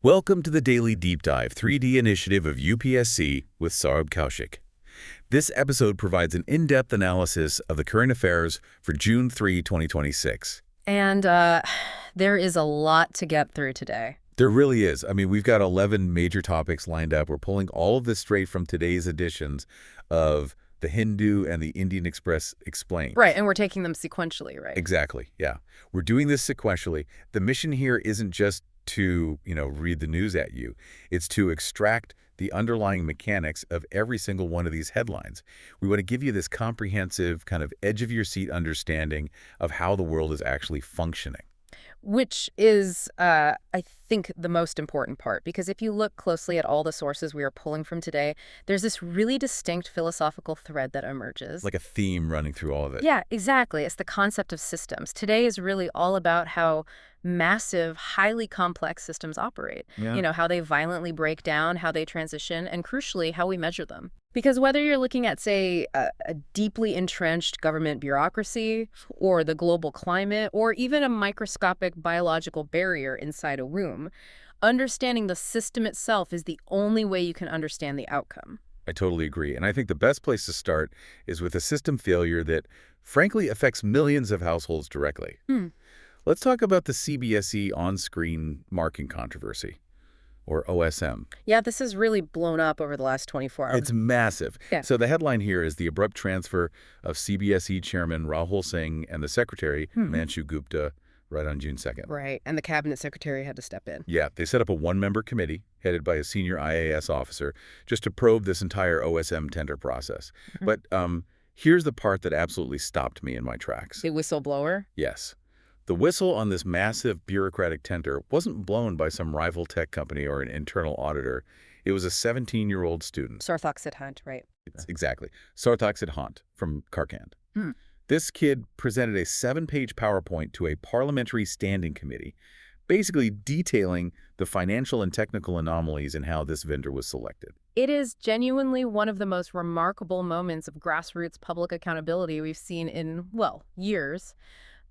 Welcome to the Daily Deep Dive 3D initiative of UPSC with Saurabh Kaushik. This episode provides an in-depth analysis of the current affairs for June 3, 2026. And there is a lot to get through today. There really is. I mean, we've got 11 major topics lined up. We're pulling all of this straight from today's editions of the Hindu and the Indian Express Explained. Right, and we're taking them sequentially, right? Exactly, yeah. We're doing this sequentially. The mission here isn't just to, read the news at you. It's to extract the underlying mechanics of every single one of these headlines. We want to give you this comprehensive kind of edge-of-your-seat understanding of how the world is actually functioning. Which is, I think, the most important part, because if you look closely at all the sources we are pulling from today, there's this really distinct philosophical thread that emerges. Like a theme running through all of it. Yeah, exactly. It's the concept of systems. Today is really all about how massive, highly complex systems operate. Yeah. How they violently break down, how they transition, and crucially, how we measure them. Because whether you're looking at, say, a deeply entrenched government bureaucracy, or the global climate, or even a microscopic biological barrier inside a room, understanding the system itself is the only way you can understand the outcome. I totally agree. And I think the best place to start is with a system failure that, frankly, affects millions of households directly. Let's talk about the CBSE on-screen marking controversy, or OSM. Yeah, this has really blown up over the last 24 hours. It's massive. Yeah. So the headline here is the abrupt transfer of CBSE chairman Rahul Singh and the secretary, Himanshu Gupta, right on June 2nd. Right, and the cabinet secretary had to step in. Yeah, they set up a one-member committee headed by a senior IAS officer just to probe this entire OSM tender process. But here's the part that absolutely stopped me in my tracks. The whistleblower? Yes. The whistle on this massive bureaucratic tender wasn't blown by some rival tech company or an internal auditor. It was a 17-year-old student. Sarthak Siddhant, right. Exactly. Sarthak Siddhant from Karkand. This kid presented a 7-page PowerPoint to a parliamentary standing committee, basically detailing the financial and technical anomalies in how this vendor was selected. It is genuinely one of the most remarkable moments of grassroots public accountability we've seen in, well, years.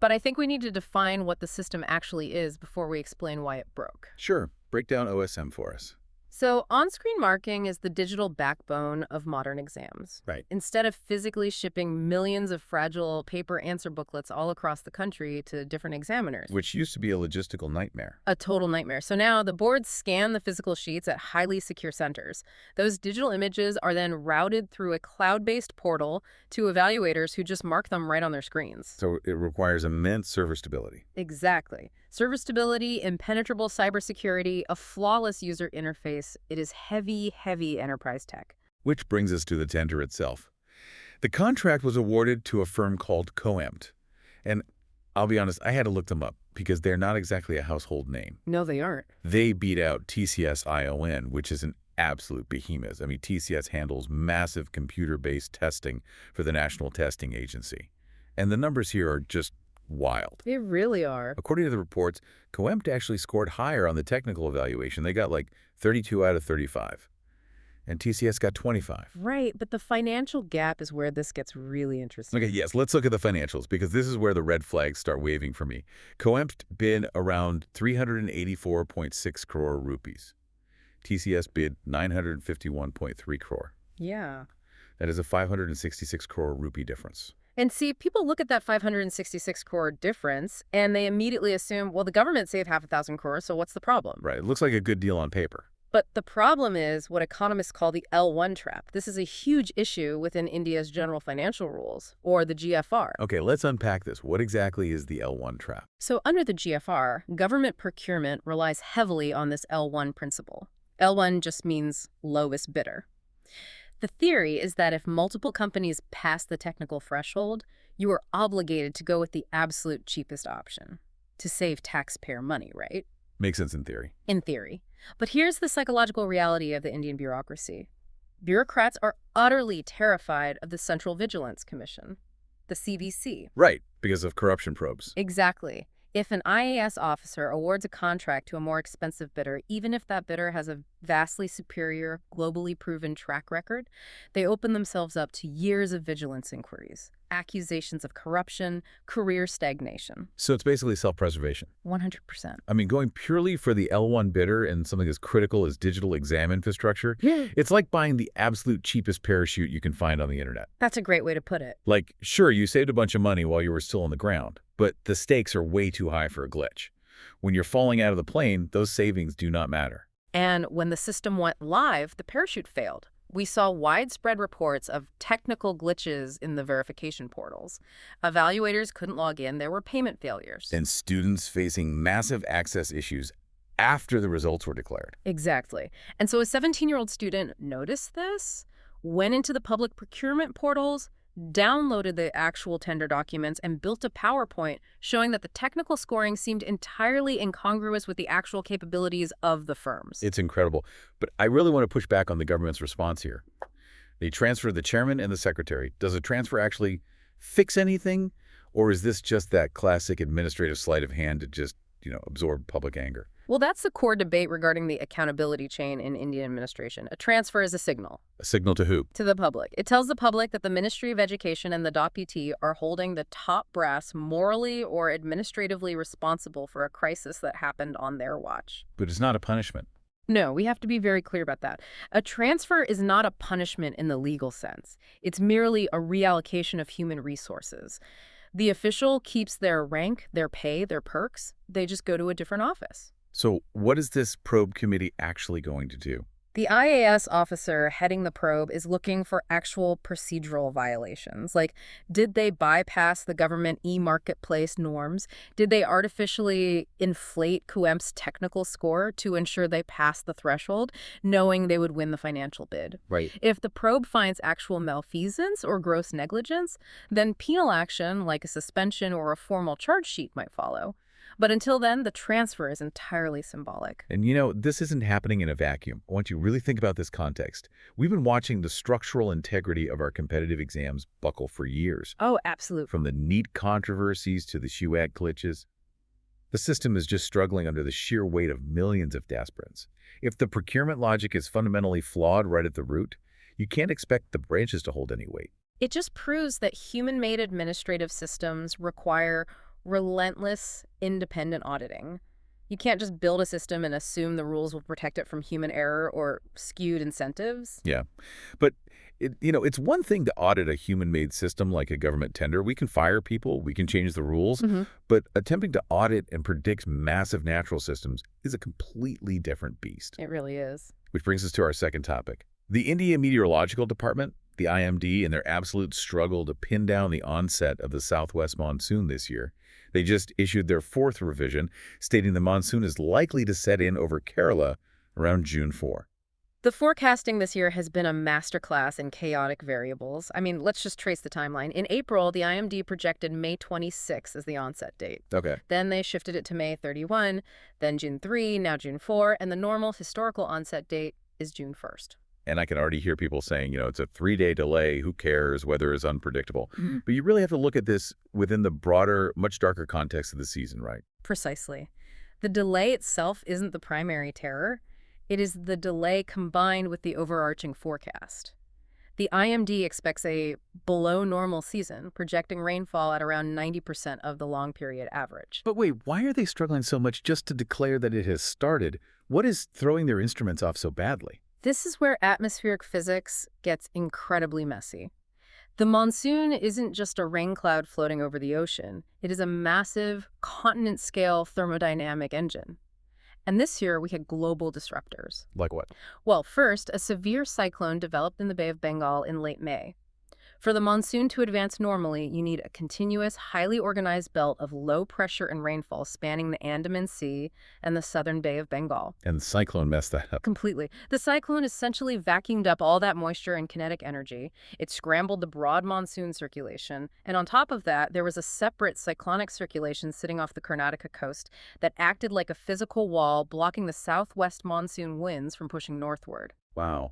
But I think we need to define what the system actually is before we explain why it broke. Sure. Break down OSM for us. So on-screen marking is the digital backbone of modern exams. Right. Instead of physically shipping millions of fragile paper answer booklets all across the country to different examiners. Which used to be a logistical nightmare. A total nightmare. So now the boards scan the physical sheets at highly secure centers. Those digital images are then routed through a cloud-based portal to evaluators who just mark them right on their screens. So it requires immense server stability. Exactly. Server stability, impenetrable cybersecurity, a flawless user interface. It is heavy, heavy enterprise tech. Which brings us to the tender itself. The contract was awarded to a firm called Govt. And I'll be honest, I had to look them up because they're not exactly a household name. No, they aren't. They beat out TCS-ION, which is an absolute behemoth. I mean, TCS handles massive computer-based testing for the National Testing Agency. And the numbers here are just wild. They really are. According to the reports, Govt actually scored higher on the technical evaluation. They got like 32 out of 35. And TCS got 25. Right, but the financial gap is where this gets really interesting. Okay, yes, let's look at the financials because this is where the red flags start waving for me. Govt bid around 384.6 crore rupees. TCS bid 951.3 crore. Yeah. That is a 566 crore rupee difference. And see, people look at that 566 crore difference and they immediately assume, well, the government saved 500,000 crore, so what's the problem? Right, it looks like a good deal on paper. But the problem is what economists call the L1 trap. This is a huge issue within India's general financial rules, or the GFR. Okay, let's unpack this. What exactly is the L1 trap? So under the GFR, government procurement relies heavily on this L1 principle. L1 just means lowest bidder. The theory is that if multiple companies pass the technical threshold, you are obligated to go with the absolute cheapest option to save taxpayer money, right? Makes sense in theory. In theory. But here's the psychological reality of the Indian bureaucracy. Bureaucrats are utterly terrified of the Central Vigilance Commission, the CBC. Right, because of corruption probes. Exactly. If an IAS officer awards a contract to a more expensive bidder, even if that bidder has a vastly superior, globally proven track record, they open themselves up to years of vigilance inquiries, accusations of corruption, career stagnation. So it's basically self-preservation. 100%. I mean, going purely for the L1 bidder and something as critical as digital exam infrastructure, Yeah. it's like buying the absolute cheapest parachute you can find on the internet. That's a great way to put it. Like, sure, you saved a bunch of money while you were still on the ground, but the stakes are way too high for a glitch. When you're falling out of the plane, those savings do not matter. And when the system went live, the parachute failed. We saw widespread reports of technical glitches in the verification portals. Evaluators couldn't log in. There were payment failures. And students facing massive access issues after the results were declared. Exactly. And so a 17-year-old student noticed this, went into the public procurement portals, downloaded the actual tender documents, and built a PowerPoint showing that the technical scoring seemed entirely incongruous with the actual capabilities of the firms. It's incredible. But I really want to push back on the government's response here. They transferred the chairman and the secretary. Does a transfer actually fix anything? Or is this just that classic administrative sleight of hand to just, absorb public anger? Well, that's the core debate regarding the accountability chain in Indian administration. A transfer is a signal. A signal to who? To the public. It tells the public that the Ministry of Education and the DOT are holding the top brass morally or administratively responsible for a crisis that happened on their watch. But it's not a punishment. No, we have to be very clear about that. A transfer is not a punishment in the legal sense. It's merely a reallocation of human resources. The official keeps their rank, their pay, their perks. They just go to a different office. So what is this probe committee actually going to do? The IAS officer heading the probe is looking for actual procedural violations. Like, did they bypass the government e-marketplace norms? Did they artificially inflate QEMP's technical score to ensure they passed the threshold, knowing they would win the financial bid? Right. If the probe finds actual malfeasance or gross negligence, then penal action, like a suspension or a formal charge sheet, might follow. But until then, the transfer is entirely symbolic. And this isn't happening in a vacuum. I want you to really think about this context. We've been watching the structural integrity of our competitive exams buckle for years. Oh, absolutely. From the NEET controversies to the SHUAC glitches. The system is just struggling under the sheer weight of millions of aspirants. If the procurement logic is fundamentally flawed right at the root, you can't expect the branches to hold any weight. It just proves that human-made administrative systems require relentless, independent auditing. You can't just build a system and assume the rules will protect it from human error or skewed incentives. Yeah, but it's one thing to audit a human-made system like a government tender. We can fire people, we can change the rules, but attempting to audit and predict massive natural systems is a completely different beast. It really is. Which brings us to our second topic. The India Meteorological Department, the IMD, and their absolute struggle to pin down the onset of the southwest monsoon this year. They just issued their fourth revision, stating the monsoon is likely to set in over Kerala around June 4. The forecasting this year has been a masterclass in chaotic variables. I mean, let's just trace the timeline. In April, the IMD projected May 26 as the onset date. Okay. Then they shifted it to May 31, then June 3, now June 4, and the normal historical onset date is June 1st. And I can already hear people saying, it's a 3-day delay. Who cares? Weather is unpredictable. But you really have to look at this within the broader, much darker context of the season, right? Precisely. The delay itself isn't the primary terror. It is the delay combined with the overarching forecast. The IMD expects a below normal season, projecting rainfall at around 90% of the long period average. But wait, why are they struggling so much just to declare that it has started? What is throwing their instruments off so badly? This is where atmospheric physics gets incredibly messy. The monsoon isn't just a rain cloud floating over the ocean. It is a massive, continent-scale thermodynamic engine. And this year, we had global disruptors. Like what? Well, first, a severe cyclone developed in the Bay of Bengal in late May. For the monsoon to advance normally, you need a continuous, highly organized belt of low pressure and rainfall spanning the Andaman Sea and the southern Bay of Bengal. And the cyclone messed that up. Completely. The cyclone essentially vacuumed up all that moisture and kinetic energy. It scrambled the broad monsoon circulation. And on top of that, there was a separate cyclonic circulation sitting off the Karnataka coast that acted like a physical wall, blocking the southwest monsoon winds from pushing northward. Wow.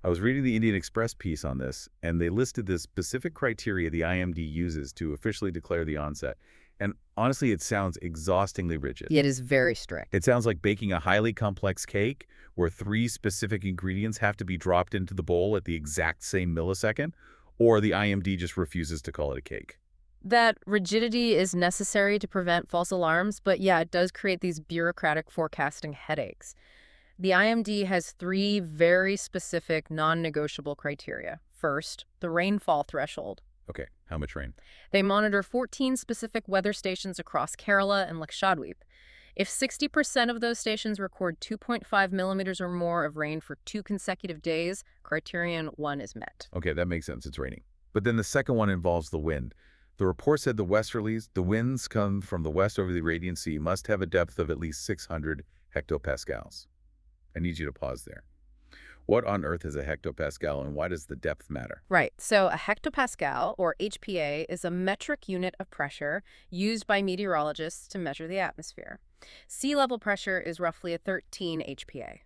I was reading the Indian Express piece on this, and they listed the specific criteria the IMD uses to officially declare the onset. And honestly, it sounds exhaustingly rigid. It is very strict. It sounds like baking a highly complex cake where 3 specific ingredients have to be dropped into the bowl at the exact same millisecond, or the IMD just refuses to call it a cake. That rigidity is necessary to prevent false alarms, but yeah, it does create these bureaucratic forecasting headaches. The IMD has 3 very specific non-negotiable criteria. First, the rainfall threshold. Okay, how much rain? They monitor 14 specific weather stations across Kerala and Lakshadweep. If 60% of those stations record 2.5 millimeters or more of rain for 2 consecutive days, criterion 1 is met. Okay, that makes sense. It's raining. But then the second one involves the wind. The report said the westerlies, the winds come from the west over the Arabian Sea, must have a depth of at least 600 hectopascals. I need you to pause there. What on earth is a hectopascal, and why does the depth matter? Right. So a hectopascal, or HPA, is a metric unit of pressure used by meteorologists to measure the atmosphere. Sea level pressure is roughly a 13 HPA.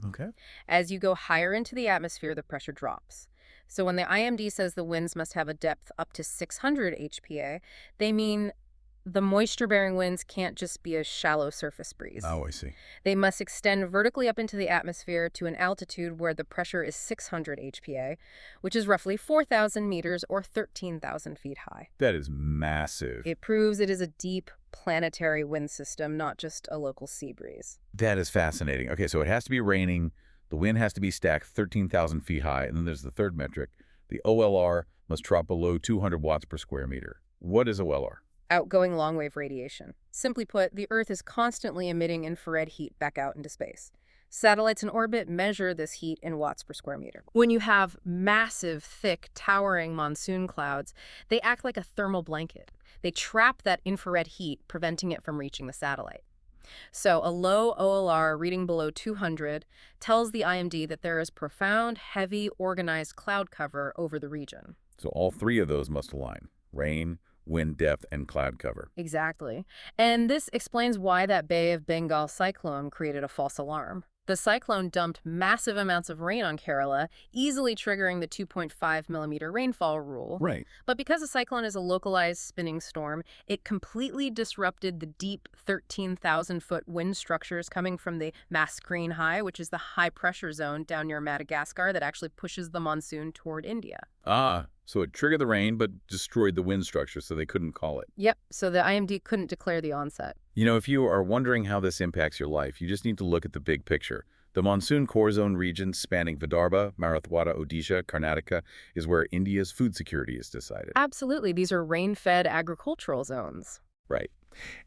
Okay. As you go higher into the atmosphere, the pressure drops. So when the IMD says the winds must have a depth up to 600 HPA, they mean the moisture-bearing winds can't just be a shallow surface breeze. Oh, I see. They must extend vertically up into the atmosphere to an altitude where the pressure is 600 HPA, which is roughly 4,000 meters or 13,000 feet high. That is massive. It proves it is a deep planetary wind system, not just a local sea breeze. That is fascinating. Okay, so it has to be raining, the wind has to be stacked 13,000 feet high, and then there's the third metric. The OLR must drop below 200 watts per square meter. What is OLR? Outgoing long-wave radiation. Simply put, the Earth is constantly emitting infrared heat back out into space. Satellites in orbit measure this heat in watts per square meter. When you have massive, thick, towering monsoon clouds, they act like a thermal blanket. They trap that infrared heat, preventing it from reaching the satellite. So a low OLR reading below 200 tells the IMD that there is profound, heavy, organized cloud cover over the region. So all 3 of those must align. Rain, wind depth, and cloud cover. Exactly. And this explains why that Bay of Bengal cyclone created a false alarm. The cyclone dumped massive amounts of rain on Kerala, easily triggering the 2.5 millimeter rainfall rule. Right. But because a cyclone is a localized spinning storm, it completely disrupted the deep 13,000-foot wind structures coming from the Mascarene High, which is the high-pressure zone down near Madagascar that actually pushes the monsoon toward India. Ah, so it triggered the rain but destroyed the wind structure, so they couldn't call it. Yep, so the IMD couldn't declare the onset. You know, if you are wondering how this impacts your life, you just need to look at the big picture. The monsoon core zone region spanning Vidarbha, Marathwada, Odisha, Karnataka is where India's food security is decided. Absolutely, these are rain-fed agricultural zones. Right.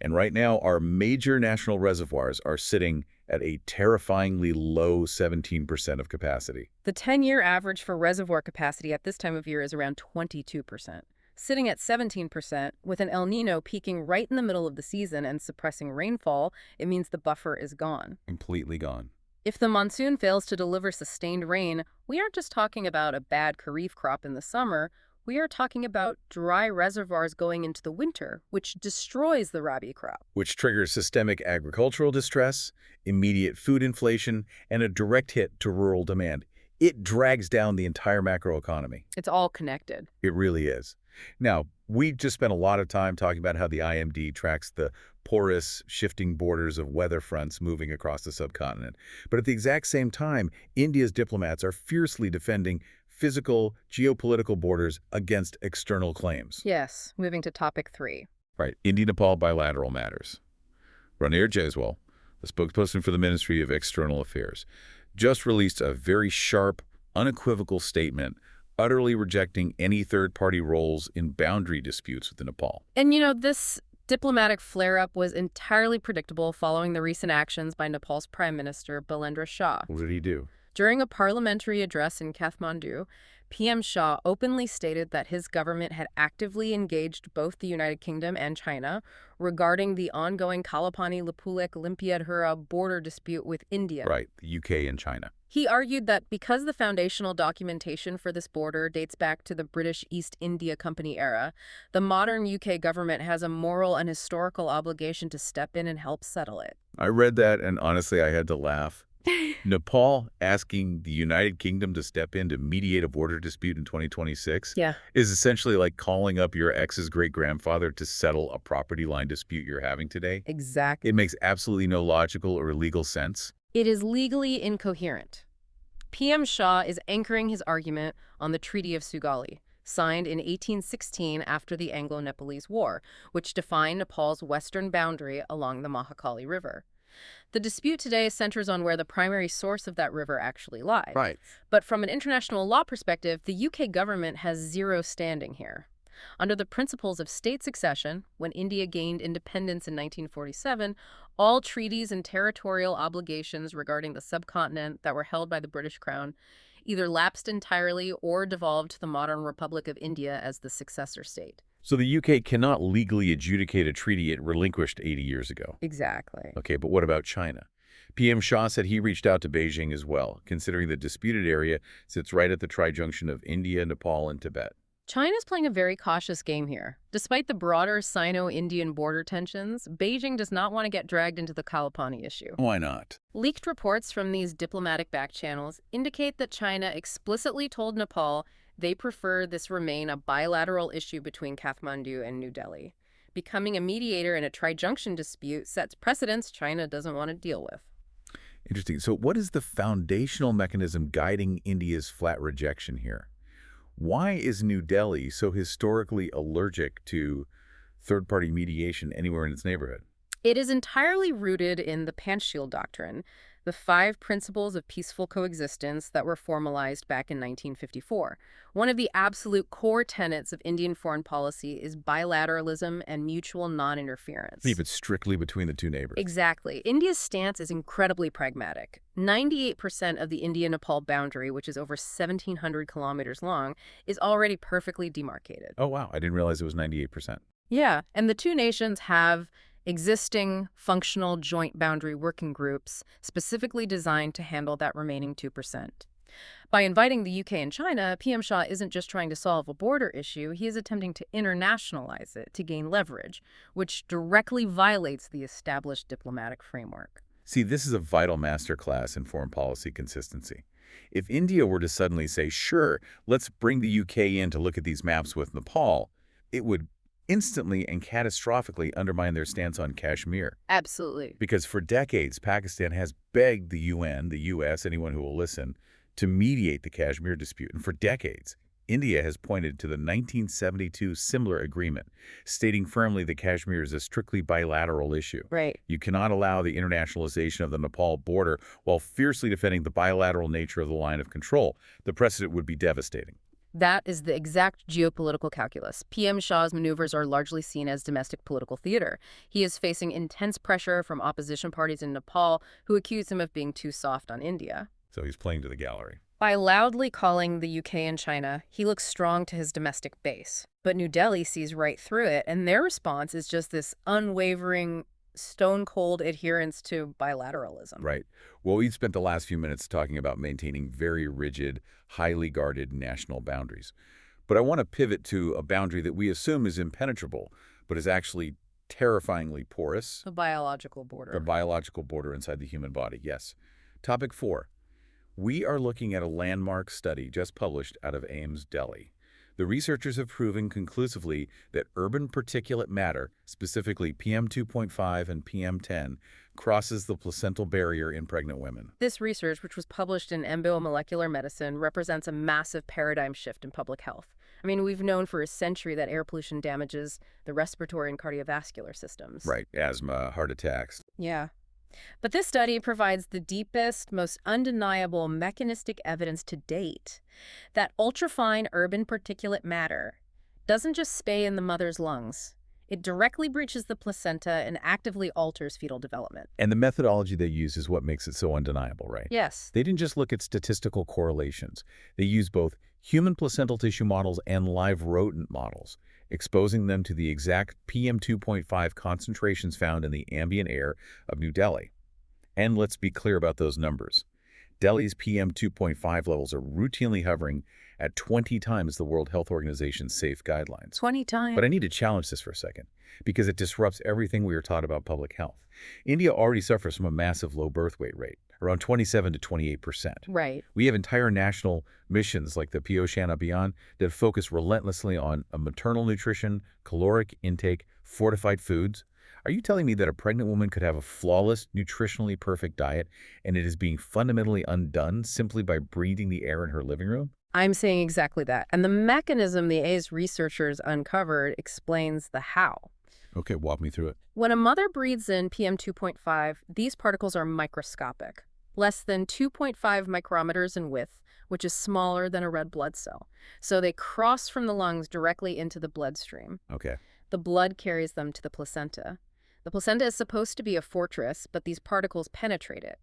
And right now, our major national reservoirs are sitting at a terrifyingly low 17% of capacity. The 10-year average for reservoir capacity at this time of year is around 22%. Sitting at 17%, with an El Niño peaking right in the middle of the season and suppressing rainfall, it means the buffer is gone. Completely gone. If the monsoon fails to deliver sustained rain, we aren't just talking about a bad kharif crop in the summer. We are talking about dry reservoirs going into the winter, which destroys the rabi crop. Which triggers systemic agricultural distress, immediate food inflation, and a direct hit to rural demand. It drags down the entire macroeconomy. It's all connected. It really is. Now, we just spent a lot of time talking about how the IMD tracks the porous, shifting borders of weather fronts moving across the subcontinent. But at the exact same time, India's diplomats are fiercely defending physical, geopolitical borders against external claims. Yes, moving to topic 3. Right, India-Nepal bilateral matters. Ranir Jaiswal, the spokesperson for the Ministry of External Affairs, just released a very sharp, unequivocal statement utterly rejecting any third-party roles in boundary disputes with Nepal. And you know, this diplomatic flare-up was entirely predictable following the recent actions by Nepal's Prime Minister, Bilendra Shah. What did he do? During a parliamentary address in Kathmandu, PM Shah openly stated that his government had actively engaged both the United Kingdom and China regarding the ongoing Kalapani-Lipulekh-Limpiadhura border dispute with India. Right, the UK and China. He argued that because the foundational documentation for this border dates back to the British East India Company era, the modern UK government has a moral and historical obligation to step in and help settle it. I read that, and honestly, I had to laugh. Nepal asking the United Kingdom to step in to mediate a border dispute in 2026 Yeah, is essentially like calling up your ex's great-grandfather to settle a property line dispute you're having today. exactly. It makes absolutely no logical or legal sense. It is legally incoherent. PM Shah is anchoring his argument on the Treaty of Sugali, signed in 1816 after the Anglo-Nepalese War, which defined Nepal's western boundary along the Mahakali River. The dispute today centers on where the primary source of that river actually lies. Right. But from an international law perspective, the UK government has zero standing here. Under the principles of state succession, when India gained independence in 1947, all treaties and territorial obligations regarding the subcontinent that were held by the British Crown either lapsed entirely or devolved to the modern Republic of India as the successor state. So the UK cannot legally adjudicate a treaty it relinquished 80 years ago. Exactly. Okay, but what about China? PM Shah said he reached out to Beijing as well, considering the disputed area sits right at the trijunction of India, Nepal, and Tibet. China's playing a very cautious game here. Despite the broader Sino-Indian border tensions, Beijing does not want to get dragged into the Kalapani issue. Why not? Leaked reports from these diplomatic back channels indicate that China explicitly told Nepal they prefer this remain a bilateral issue between Kathmandu and New Delhi. Becoming a mediator in a trijunction dispute sets precedents China doesn't want to deal with. Interesting. So what is the foundational mechanism guiding India's flat rejection here? Why is New Delhi so historically allergic to third-party mediation anywhere in its neighborhood? It is entirely rooted in the Panchsheel Doctrine, the 5 principles of peaceful coexistence that were formalized back in 1954. One of the absolute core tenets of Indian foreign policy is bilateralism and mutual non-interference. Keep it strictly between the two neighbors. Exactly. India's stance is incredibly pragmatic. 98% of the India-Nepal boundary, which is over 1,700 kilometers long, is already perfectly demarcated. Oh, wow. I didn't realize it was 98%. Yeah, and the two nations have existing functional joint boundary working groups specifically designed to handle that remaining 2%. By inviting the UK and China, PM Shah isn't just trying to solve a border issue, he is attempting to internationalize it to gain leverage, which directly violates the established diplomatic framework. See, this is a vital masterclass in foreign policy consistency. If India were to suddenly say, sure, let's bring the UK in to look at these maps with Nepal, it would instantly and catastrophically undermine their stance on Kashmir. Absolutely. Because for decades, Pakistan has begged the UN, the US, anyone who will listen, to mediate the Kashmir dispute. And for decades, India has pointed to the 1972 similar agreement, stating firmly that Kashmir is a strictly bilateral issue. Right. You cannot allow the internationalization of the Nepal border while fiercely defending the bilateral nature of the line of control. The precedent would be devastating. That is the exact geopolitical calculus. PM Shah's maneuvers are largely seen as domestic political theater. He is facing intense pressure from opposition parties in Nepal who accuse him of being too soft on India. So he's playing to the gallery. By loudly calling the UK and China, he looks strong to his domestic base. But New Delhi sees right through it, and their response is just this unwavering, stone-cold adherence to bilateralism. Right. Well, we spent the last few minutes talking about maintaining very rigid, highly guarded national boundaries. But I want to pivot to a boundary that we assume is impenetrable, but is actually terrifyingly porous. The biological border. The biological border inside the human body, yes. Topic 4. We are looking at a landmark study just published out of AIIMS Delhi. The researchers have proven conclusively that urban particulate matter, specifically PM2.5 and PM10, crosses the placental barrier in pregnant women. This research, which was published in Embryo Molecular Medicine, represents a massive paradigm shift in public health. I mean, we've known for a century that air pollution damages the respiratory and cardiovascular systems. Right, asthma, heart attacks. Yeah. But this study provides the deepest, most undeniable mechanistic evidence to date that ultrafine urban particulate matter doesn't just stay in the mother's lungs. It directly breaches the placenta and actively alters fetal development. And the methodology they use is what makes it so undeniable, right? Yes. They didn't just look at statistical correlations. They used both human placental tissue models and live rodent models, exposing them to the exact PM2.5 concentrations found in the ambient air of New Delhi. And let's be clear about those numbers. Delhi's PM2.5 levels are routinely hovering at 20 times the World Health Organization's safe guidelines. 20 times. But I need to challenge this for a second, because it disrupts everything we are taught about public health. India already suffers from a massive low birth weight rate. around 27 to 28%. Right. We have entire national missions like the Pioceana Beyond that focus relentlessly on maternal nutrition, caloric intake, fortified foods. Are you telling me that a pregnant woman could have a flawless, nutritionally perfect diet and it is being fundamentally undone simply by breathing the air in her living room? I'm saying exactly that. And the mechanism the AIIMS researchers uncovered explains the how. Okay, walk me through it. When a mother breathes in PM 2.5, these particles are microscopic, less than 2.5 micrometers in width, which is smaller than a red blood cell. So they cross from the lungs directly into the bloodstream. Okay. The blood carries them to the placenta. The placenta is supposed to be a fortress, but these particles penetrate it.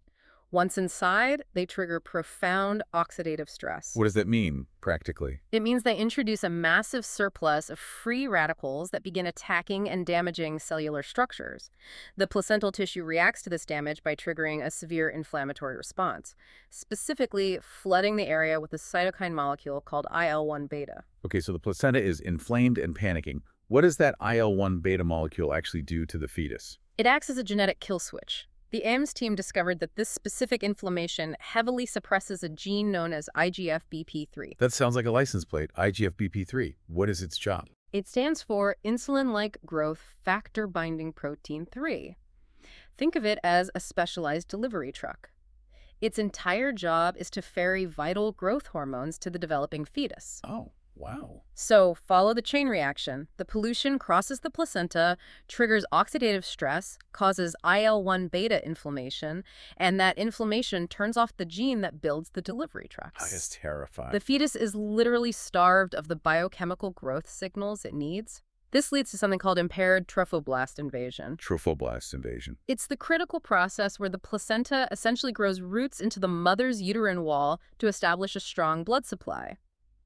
Once inside, they trigger profound oxidative stress. What does that mean, practically? It means they introduce a massive surplus of free radicals that begin attacking and damaging cellular structures. The placental tissue reacts to this damage by triggering a severe inflammatory response, specifically flooding the area with a cytokine molecule called IL-1 beta. Okay, so the placenta is inflamed and panicking. What does that IL-1 beta molecule actually do to the fetus? It acts as a genetic kill switch. The AIIMS team discovered that this specific inflammation heavily suppresses a gene known as IGF-BP3. That sounds like a license plate, IGF-BP3. What is its job? It stands for insulin-like growth factor binding protein 3. Think of it as a specialized delivery truck. Its entire job is to ferry vital growth hormones to the developing fetus. Oh, wow. So follow the chain reaction. The pollution crosses the placenta, triggers oxidative stress, causes IL-1 beta inflammation, and that inflammation turns off the gene that builds the delivery trucks. That is terrifying. The fetus is literally starved of the biochemical growth signals it needs. This leads to something called impaired trophoblast invasion. Trophoblast invasion. It's the critical process where the placenta essentially grows roots into the mother's uterine wall to establish a strong blood supply.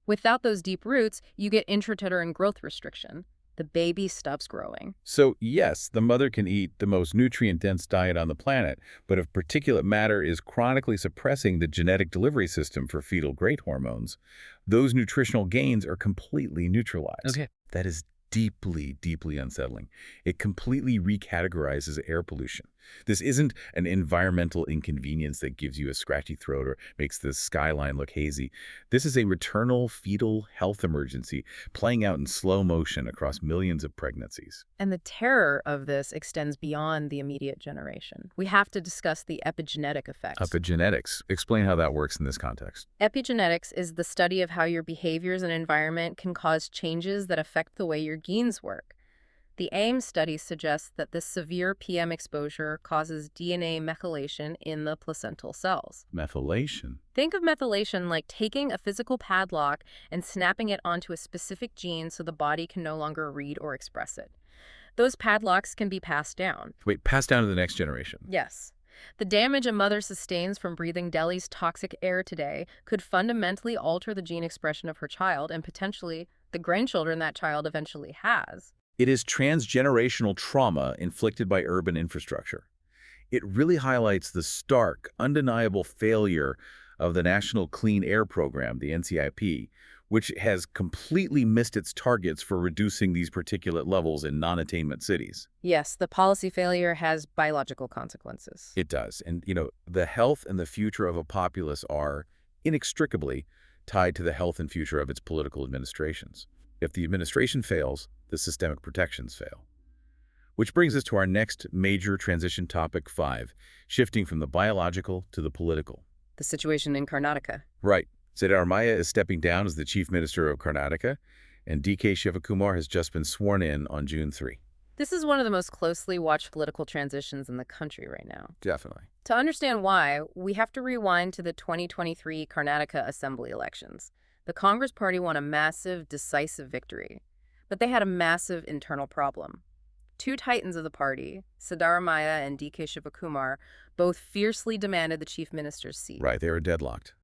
Without those deep roots, you get intrauterine growth restriction. The baby stops growing. So, yes, the mother can eat the most nutrient-dense diet on the planet, but if particulate matter is chronically suppressing the genetic delivery system for fetal growth hormones, those nutritional gains are completely neutralized. Okay. That is deeply, deeply unsettling. It completely recategorizes air pollution. This isn't an environmental inconvenience that gives you a scratchy throat or makes the skyline look hazy. This is a maternal fetal health emergency playing out in slow motion across millions of pregnancies. And the terror of this extends beyond the immediate generation. We have to discuss the epigenetic effects. Epigenetics. Explain how that works in this context. Epigenetics is the study of how your behaviors and environment can cause changes that affect the way your genes work. The AIIMS study suggests that this severe PM exposure causes DNA methylation in the placental cells. Methylation. Think of methylation like taking a physical padlock and snapping it onto a specific gene so the body can no longer read or express it. Those padlocks can be passed down. Wait, passed down to the next generation. Yes. The damage a mother sustains from breathing Delhi's toxic air today could fundamentally alter the gene expression of her child and potentially the grandchildren that child eventually has. It is transgenerational trauma inflicted by urban infrastructure. It really highlights the stark, undeniable failure of the National Clean Air Program, the NCIP, which has completely missed its targets for reducing these particulate levels in non-attainment cities. Yes, the policy failure has biological consequences. It does. And, the health and the future of a populace are inextricably tied to the health and future of its political administrations. If the administration fails, the systemic protections fail. Which brings us to our next major transition topic 5, shifting from the biological to the political. The situation in Karnataka. Right. Siddaramaiah is stepping down as the chief minister of Karnataka, and DK Shivakumar has just been sworn in on June 3. This is one of the most closely watched political transitions in the country right now. Definitely. To understand why, we have to rewind to the 2023 Karnataka Assembly elections. The Congress Party won a massive, decisive victory, but they had a massive internal problem. Two titans of the party, Siddaramaiah and DK Shivakumar, both fiercely demanded the chief minister's seat. Right, they were deadlocked.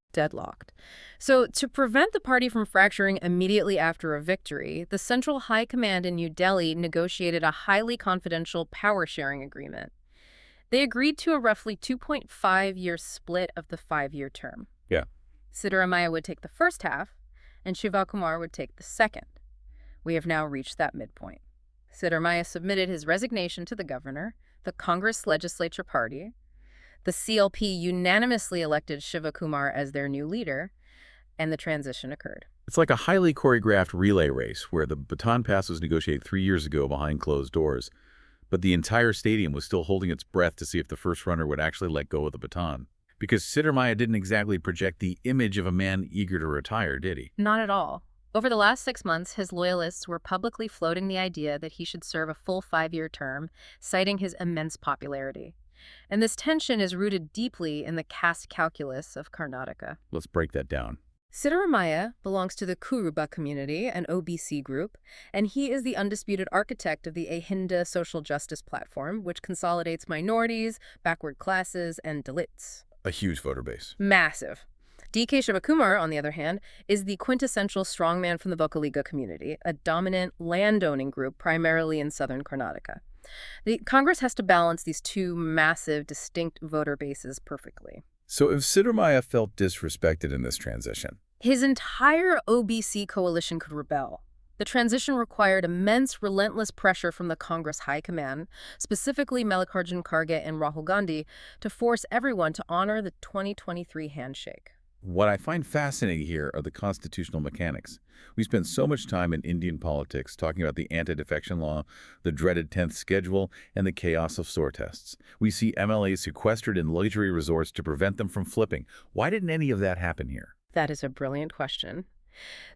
So to prevent the party from fracturing immediately after a victory, the Central High Command in New Delhi negotiated a highly confidential power-sharing agreement. They agreed to a roughly 2.5-year split of the 5-year term. Yeah. Siddaramaiah would take the first half, and Shivakumar would take the second. We have now reached that midpoint. Siddaramaiah submitted his resignation to the governor, the Congress Legislature Party. The CLP unanimously elected Shivakumar as their new leader, and the transition occurred. It's like a highly choreographed relay race where the baton pass was negotiated 3 years ago behind closed doors, but the entire stadium was still holding its breath to see if the first runner would actually let go of the baton. Because Siddaramaiah didn't exactly project the image of a man eager to retire, did he? Not at all. Over the last 6 months, his loyalists were publicly floating the idea that he should serve a full 5-year term, citing his immense popularity. And this tension is rooted deeply in the caste calculus of Karnataka. Let's break that down. Siddaramaiah belongs to the Kuruba community, an OBC group, and he is the undisputed architect of the AIIMS social justice platform, which consolidates minorities, backward classes, and Dalits. A huge voter base. Massive. DK Shivakumar, on the other hand, is the quintessential strongman from the Vocaliga community, a dominant landowning group primarily in southern Karnataka. The Congress has to balance these two massive, distinct voter bases perfectly. So if Siddaramaiah felt disrespected in this transition, his entire OBC coalition could rebel. The transition required immense, relentless pressure from the Congress High Command, specifically Mallikarjun Kharge and Rahul Gandhi, to force everyone to honor the 2023 handshake. what I find fascinating here are the constitutional mechanics. We spend so much time in Indian politics talking about the anti-defection law, the dreaded 10th schedule, and the chaos of SOAR tests. We see MLAs sequestered in luxury resorts to prevent them from flipping. Why didn't any of that happen here? That is a brilliant question.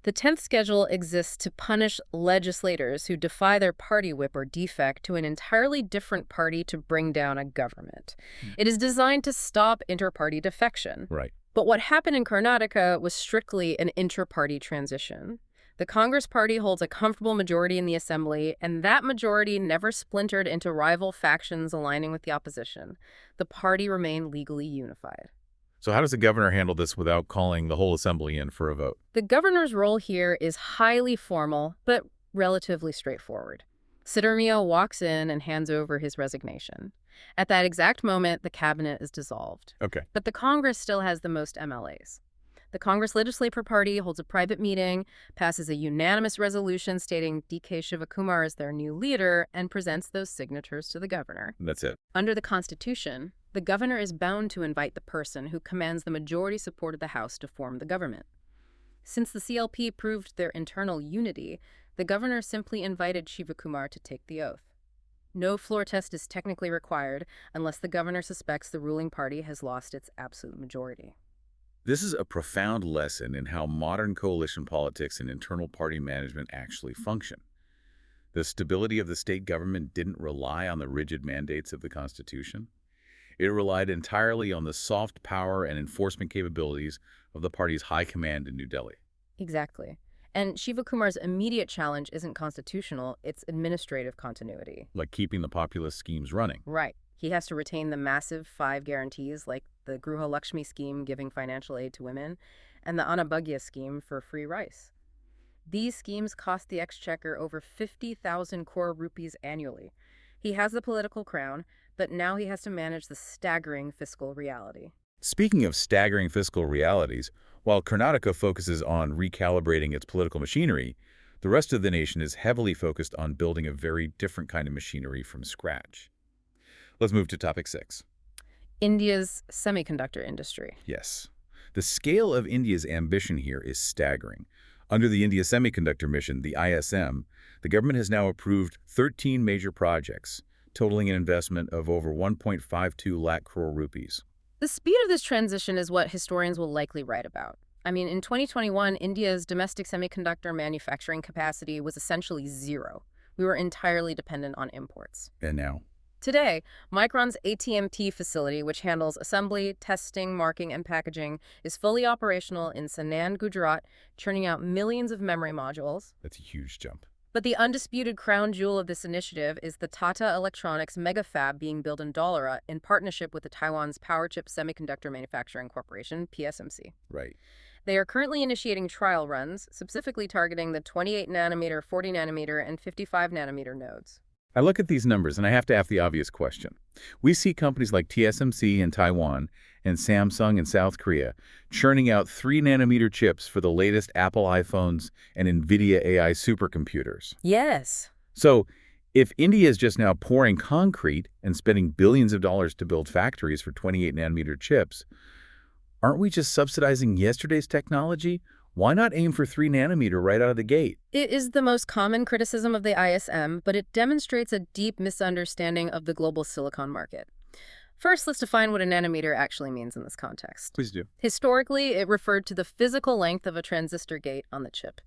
The 10th schedule exists to punish legislators who defy their party whip or defect to an entirely different party to bring down a government. It is designed to stop inter-party defection. Right. But what happened in Karnataka was strictly an inter-party transition. The Congress Party holds a comfortable majority in the assembly, and that majority never splintered into rival factions aligning with the opposition. The party remained legally unified. So how does the governor handle this without calling the whole assembly in for a vote? The governor's role here is highly formal, but relatively straightforward. Siddaramaiah walks in and hands over his resignation. At that exact moment, the cabinet is dissolved. Okay. But the Congress still has the most MLAs. The Congress Legislative Party holds a private meeting, passes a unanimous resolution stating DK Shivakumar is their new leader, and presents those signatures to the governor. That's it. Under the Constitution, the governor is bound to invite the person who commands the majority support of the House to form the government. Since the CLP proved their internal unity, the governor simply invited Shivakumar to take the oath. No floor test is technically required unless the governor suspects the ruling party has lost its absolute majority. This is a profound lesson in how modern coalition politics and internal party management actually function. The stability of the state government didn't rely on the rigid mandates of the Constitution. It relied entirely on the soft power and enforcement capabilities of the party's high command in New Delhi. Exactly. And Shivakumar's immediate challenge isn't constitutional, it's administrative continuity. Like keeping the populist schemes running. Right. He has to retain the massive 5 guarantees like the Gruha Lakshmi scheme giving financial aid to women and the Annabhagya scheme for free rice. These schemes cost the exchequer over 50,000 crore rupees annually. He has the political crown, but now he has to manage the staggering fiscal reality. Speaking of staggering fiscal realities, while Karnataka focuses on recalibrating its political machinery, the rest of the nation is heavily focused on building a very different kind of machinery from scratch. Let's move to topic 6. India's semiconductor industry. Yes. The scale of India's ambition here is staggering. Under the India Semiconductor Mission, the ISM, the government has now approved 13 major projects, totaling an investment of over 1.52 lakh crore rupees. The speed of this transition is what historians will likely write about. I mean, in 2021, India's domestic semiconductor manufacturing capacity was essentially zero. We were entirely dependent on imports. And now? Today, Micron's ATMP facility, which handles assembly, testing, marking, and packaging, is fully operational in Sanand, Gujarat, churning out millions of memory modules. That's a huge jump. But the undisputed crown jewel of this initiative is the Tata Electronics mega fab being built in Dholera in partnership with the Taiwan's Power Chip Semiconductor Manufacturing Corporation, PSMC. Right. They are currently initiating trial runs, specifically targeting the 28-nanometer, 40-nanometer, and 55-nanometer nodes. I look at these numbers and I have to ask the obvious question. We see companies like TSMC in Taiwan and Samsung in South Korea churning out 3-nanometer chips for the latest Apple iPhones and Nvidia AI supercomputers. Yes. So, If India is just now pouring concrete and spending billions of dollars to build factories for 28-nanometer chips, aren't we just subsidizing yesterday's technology? Why not aim for 3 nanometer right out of the gate? It is the most common criticism of the ISM, but it demonstrates a deep misunderstanding of the global silicon market. First, let's define what a nanometer actually means in this context. Please do. Historically, it referred to the physical length of a transistor gate on the chip.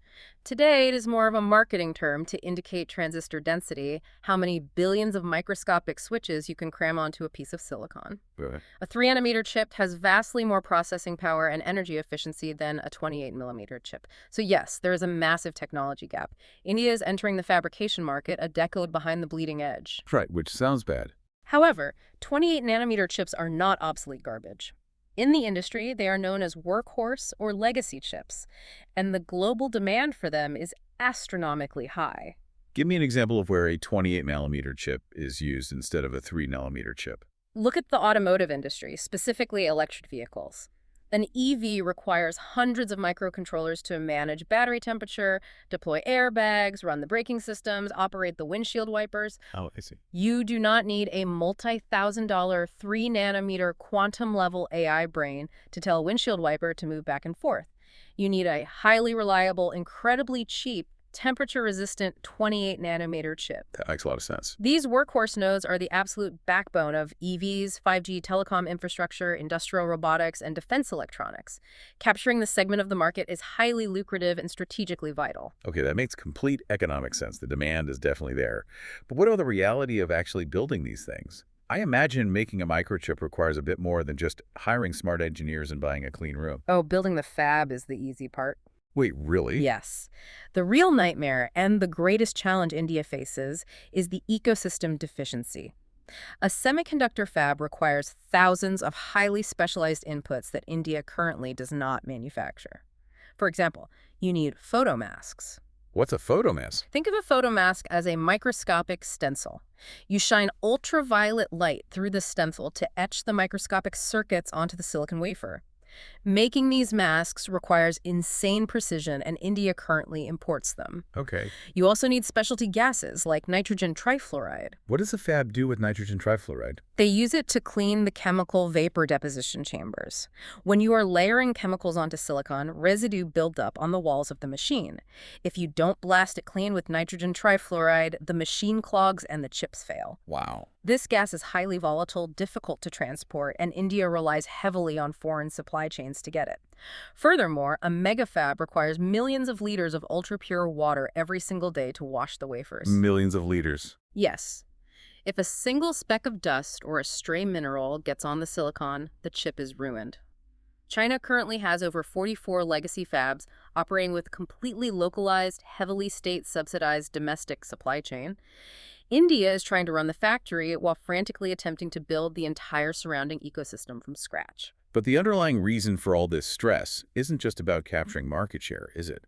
Today, it is more of a marketing term to indicate transistor density, how many billions of microscopic switches you can cram onto a piece of silicon. Okay. A 3-nanometer chip has vastly more processing power and energy efficiency than a 28-millimeter chip. So yes, there is a massive technology gap. India is entering the fabrication market a decade behind the bleeding edge. Right, which sounds bad. However, 28-nanometer chips are not obsolete garbage. In the industry, they are known as workhorse or legacy chips, and the global demand for them is astronomically high. Give me an example of where a 28-nanometer chip is used instead of a 3-nanometer chip. Look at the automotive industry, specifically electric vehicles. An EV requires hundreds of microcontrollers to manage battery temperature, deploy airbags, run the braking systems, operate the windshield wipers. Oh, I see. You do not need a multi-thousand-dollar 3-nanometer quantum-level AI brain to tell a windshield wiper to move back and forth. You need a highly reliable, incredibly cheap, temperature-resistant 28-nanometer chip. That makes a lot of sense. These workhorse nodes are the absolute backbone of EVs, 5G telecom infrastructure, industrial robotics, and defense electronics. Capturing this segment of the market is highly lucrative and strategically vital. Okay, that makes complete economic sense. The demand is definitely there. But what about the reality of actually building these things? I imagine making a microchip requires a bit more than just hiring smart engineers and buying a clean room. Oh, building the fab is the easy part. Wait, really? Yes. The real nightmare and the greatest challenge India faces is the ecosystem deficiency. A semiconductor fab requires thousands of highly specialized inputs that India currently does not manufacture. For example, you need photomasks. What's a photomask? Think of a photomask as a microscopic stencil. You shine ultraviolet light through the stencil to etch the microscopic circuits onto the silicon wafer. Making these masks requires insane precision, and India currently imports them. Okay. You also need specialty gases like nitrogen trifluoride. What does a fab do with nitrogen trifluoride? They use it to clean the chemical vapor deposition chambers. When you are layering chemicals onto silicon, residue builds up on the walls of the machine. If you don't blast it clean with nitrogen trifluoride, the machine clogs and the chips fail. Wow. This gas is highly volatile, difficult to transport, and India relies heavily on foreign supply chains to get it. Furthermore, a megafab requires millions of liters of ultra-pure water every single day to wash the wafers. Millions of liters. Yes. If a single speck of dust or a stray mineral gets on the silicon, the chip is ruined. China currently has over 44 legacy fabs operating with completely localized, heavily state-subsidized domestic supply chain. India is trying to run the factory while frantically attempting to build the entire surrounding ecosystem from scratch. But the underlying reason for all this stress isn't just about capturing market share, is it?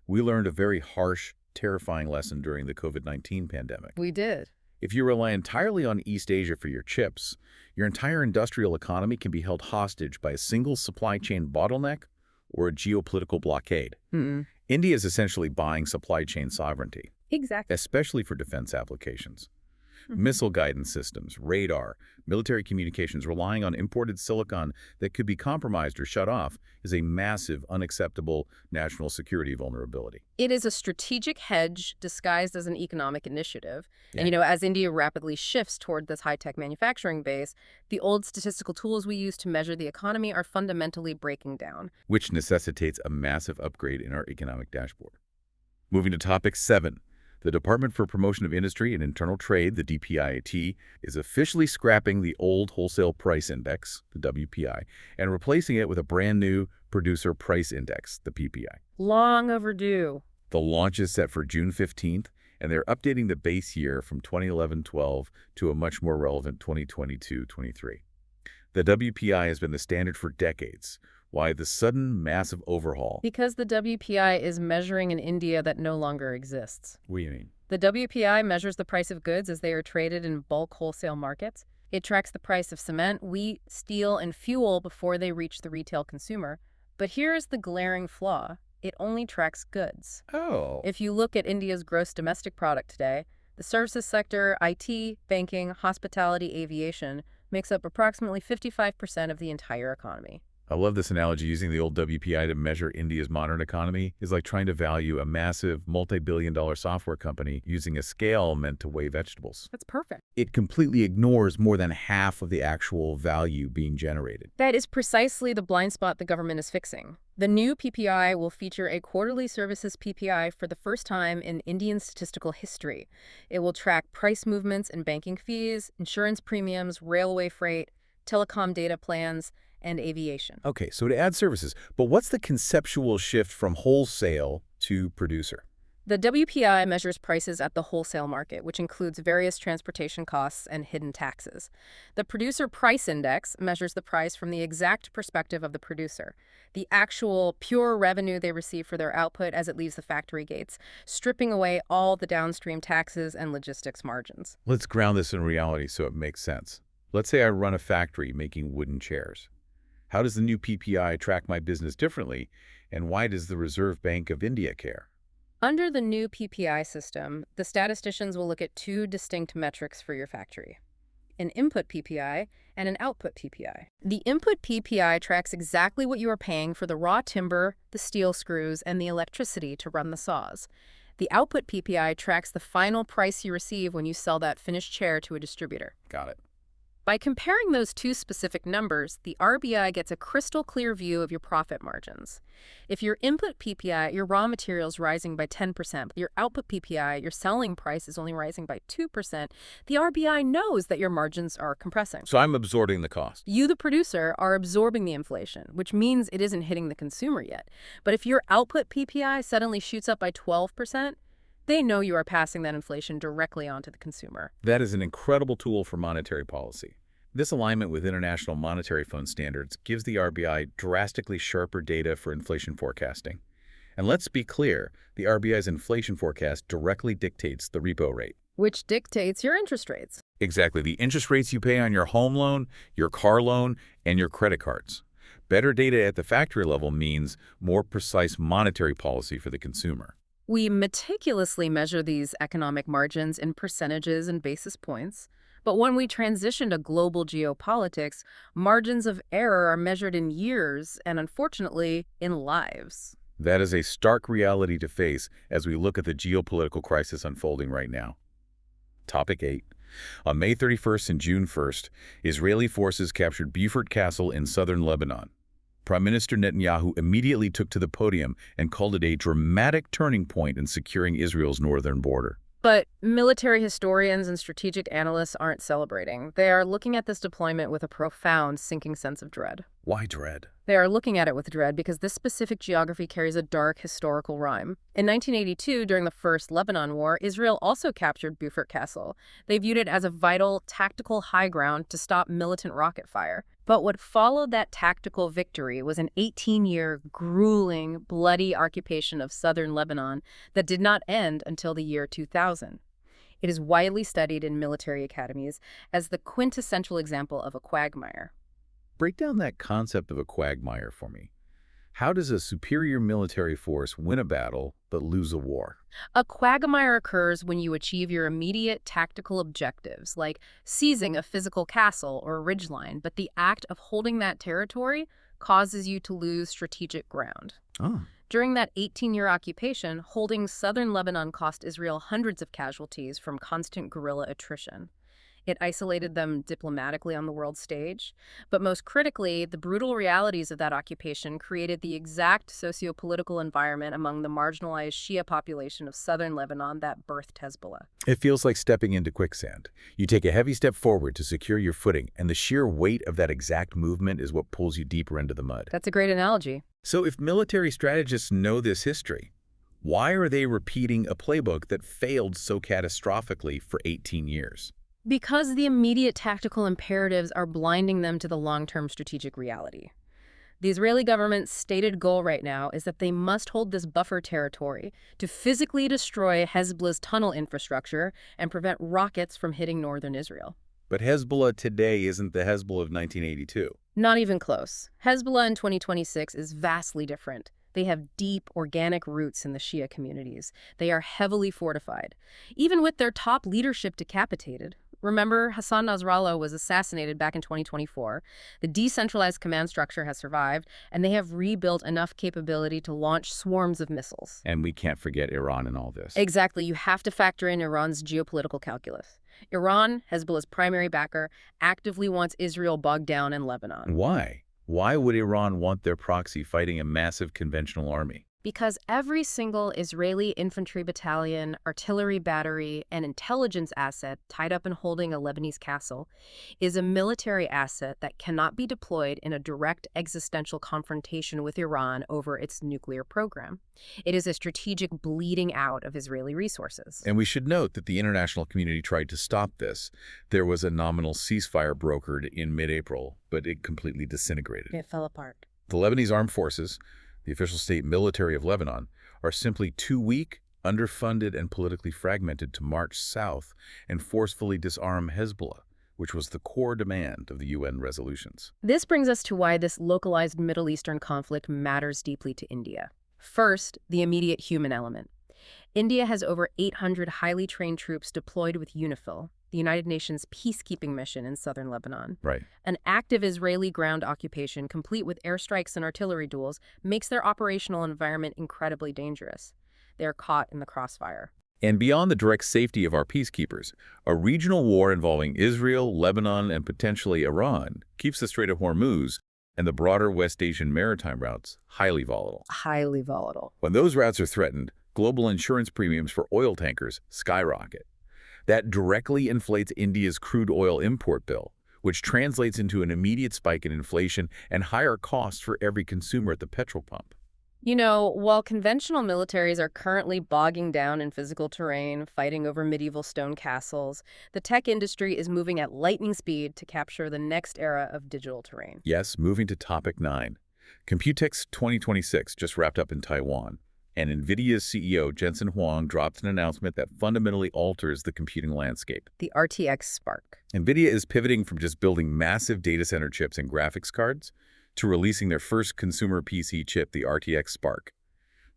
We learned a very harsh, terrifying lesson during the COVID-19 pandemic. We did. If you rely entirely on East Asia for your chips, your entire industrial economy can be held hostage by a single supply chain bottleneck or a geopolitical blockade. India is essentially buying supply chain sovereignty. Exactly. Especially for defense applications. Missile guidance systems, radar, military communications relying on imported silicon that could be compromised or shut off is a massive, unacceptable national security vulnerability. It is a strategic hedge disguised as an economic initiative. Yeah. And, as India rapidly shifts toward this high-tech manufacturing base, the old statistical tools we use to measure the economy are fundamentally breaking down. Which necessitates a massive upgrade in our economic dashboard. Moving to topic 7. The Department for Promotion of Industry and Internal Trade, the DPIIT, is officially scrapping the old Wholesale Price Index, the WPI, and replacing it with a brand new Producer Price Index, the PPI. Long overdue. The launch is set for June 15th, and they're updating the base year from 2011-12 to a much more relevant 2022-23. The WPI has been the standard for decades. Why the sudden massive overhaul? Because the WPI is measuring an India that no longer exists. What do you mean? The WPI measures the price of goods as they are traded in bulk wholesale markets. It tracks the price of cement, wheat, steel, and fuel before they reach the retail consumer. But here is the glaring flaw. It only tracks goods. Oh. If you look at India's gross domestic product today, The services sector, IT, banking, hospitality, aviation, makes up approximately 55% of the entire economy. I love this analogy. Using the old WPI to measure India's modern economy is like trying to value a massive multi-billion-dollar software company using a scale meant to weigh vegetables. That's perfect. It completely ignores more than half of the actual value being generated. That is precisely the blind spot the government is fixing. The new PPI will feature a quarterly services PPI for the first time in Indian statistical history. It will track price movements in banking fees, insurance premiums, railway freight, telecom data plans, and aviation. Okay, so to add services, but what's the conceptual shift from wholesale to producer? The WPI measures prices at the wholesale market, which includes various transportation costs and hidden taxes. The Producer Price Index measures the price from the exact perspective of the producer, the actual pure revenue they receive for their output as it leaves the factory gates, stripping away all the downstream taxes and logistics margins. Let's ground this in reality so it makes sense. Let's say I run a factory making wooden chairs. How does the new PPI track my business differently, and why does the Reserve Bank of India care? Under the new PPI system, the statisticians will look at two distinct metrics for your factory: an input PPI and an output PPI. The input PPI tracks exactly what you are paying for the raw timber, the steel screws, and the electricity to run the saws. The output PPI tracks the final price you receive when you sell that finished chair to a distributor. Got it. By comparing those two specific numbers, the RBI gets a crystal clear view of your profit margins. If your input PPI, your raw materials rising by 10%, your output PPI, your selling price is only rising by 2%, the RBI knows that your margins are compressing. So I'm absorbing the cost. You, the producer, are absorbing the inflation, which means it isn't hitting the consumer yet. But if your output PPI suddenly shoots up by 12%, they know you are passing that inflation directly onto the consumer. That is an incredible tool for monetary policy. This alignment with International Monetary Fund standards gives the RBI drastically sharper data for inflation forecasting. And let's be clear, the RBI's inflation forecast directly dictates the repo rate. Which dictates your interest rates. Exactly, the interest rates you pay on your home loan, your car loan, and your credit cards. Better data at the factory level means more precise monetary policy for the consumer. We meticulously measure these economic margins in percentages and basis points. But when we transition to global geopolitics, margins of error are measured in years and, unfortunately, in lives. That is a stark reality to face as we look at the geopolitical crisis unfolding right now. Topic 8. On May 31st and June 1st, Israeli forces captured Beaufort Castle in southern Lebanon. Prime Minister Netanyahu immediately took to the podium and called it a dramatic turning point in securing Israel's northern border. But military historians and strategic analysts aren't celebrating. They are looking at this deployment with a profound, sinking sense of dread. Why dread? They are looking at it with dread because this specific geography carries a dark historical rhyme. In 1982, during the First Lebanon War, Israel also captured Beaufort Castle. They viewed it as a vital, tactical high ground to stop militant rocket fire. But what followed that tactical victory was an 18-year, grueling, bloody occupation of southern Lebanon that did not end until the year 2000. It is widely studied in military academies as the quintessential example of a quagmire. Break down that concept of a quagmire for me. How does a superior military force win a battle but lose a war? A quagmire occurs when you achieve your immediate tactical objectives, like seizing a physical castle or ridgeline, but the act of holding that territory causes you to lose strategic ground. Oh. During that 18-year occupation, holding southern Lebanon cost Israel hundreds of casualties from constant guerrilla attrition. It isolated them diplomatically on the world stage. But most critically, the brutal realities of that occupation created the exact socio-political environment among the marginalized Shia population of southern Lebanon that birthed Hezbollah. It feels like stepping into quicksand. You take a heavy step forward to secure your footing, and the sheer weight of that exact movement is what pulls you deeper into the mud. That's a great analogy. So if military strategists know this history, why are they repeating a playbook that failed so catastrophically for 18 years? Because the immediate tactical imperatives are blinding them to the long-term strategic reality. The Israeli government's stated goal right now is that they must hold this buffer territory to physically destroy Hezbollah's tunnel infrastructure and prevent rockets from hitting northern Israel. But Hezbollah today isn't the Hezbollah of 1982. Not even close. Hezbollah in 2026 is vastly different. They have deep, organic roots in the Shia communities. They are heavily fortified, even with their top leadership decapitated. Remember, Hassan Nasrallah was assassinated back in 2024. The decentralized command structure has survived, and they have rebuilt enough capability to launch swarms of missiles. And we can't forget Iran in all this. Exactly. You have to factor in Iran's geopolitical calculus. Iran, Hezbollah's primary backer, actively wants Israel bogged down in Lebanon. Why? Why would Iran want their proxy fighting a massive conventional army? Because every single Israeli infantry battalion, artillery battery, and intelligence asset tied up in holding a Lebanese castle is a military asset that cannot be deployed in a direct existential confrontation with Iran over its nuclear program. It is a strategic bleeding out of Israeli resources. And we should note that the international community tried to stop this. There was a nominal ceasefire brokered in mid-April, but it completely disintegrated. It fell apart. The Lebanese armed forces, the official state military of Lebanon, are simply too weak, underfunded, and politically fragmented to march south and forcefully disarm Hezbollah, which was the core demand of the UN resolutions. This brings us to why this localized Middle Eastern conflict matters deeply to India. First, the immediate human element. India has over 800 highly trained troops deployed with UNIFIL, the United Nations peacekeeping mission in southern Lebanon. Right. An active Israeli ground occupation, complete with airstrikes and artillery duels, makes their operational environment incredibly dangerous. They are caught in the crossfire. And beyond the direct safety of our peacekeepers, a regional war involving Israel, Lebanon, and potentially Iran keeps the Strait of Hormuz and the broader West Asian maritime routes highly volatile. Highly volatile. When those routes are threatened, global insurance premiums for oil tankers skyrocket. That directly inflates India's crude oil import bill, which translates into an immediate spike in inflation and higher costs for every consumer at the petrol pump. You know, while conventional militaries are currently bogging down in physical terrain, fighting over medieval stone castles, the tech industry is moving at lightning speed to capture the next era of digital terrain. Yes, moving to topic 9. Computex 2026 just wrapped up in Taiwan, and Nvidia's CEO Jensen Huang dropped an announcement that fundamentally alters the computing landscape. The RTX Spark. Nvidia is pivoting from just building massive data center chips and graphics cards to releasing their first consumer PC chip, the RTX Spark.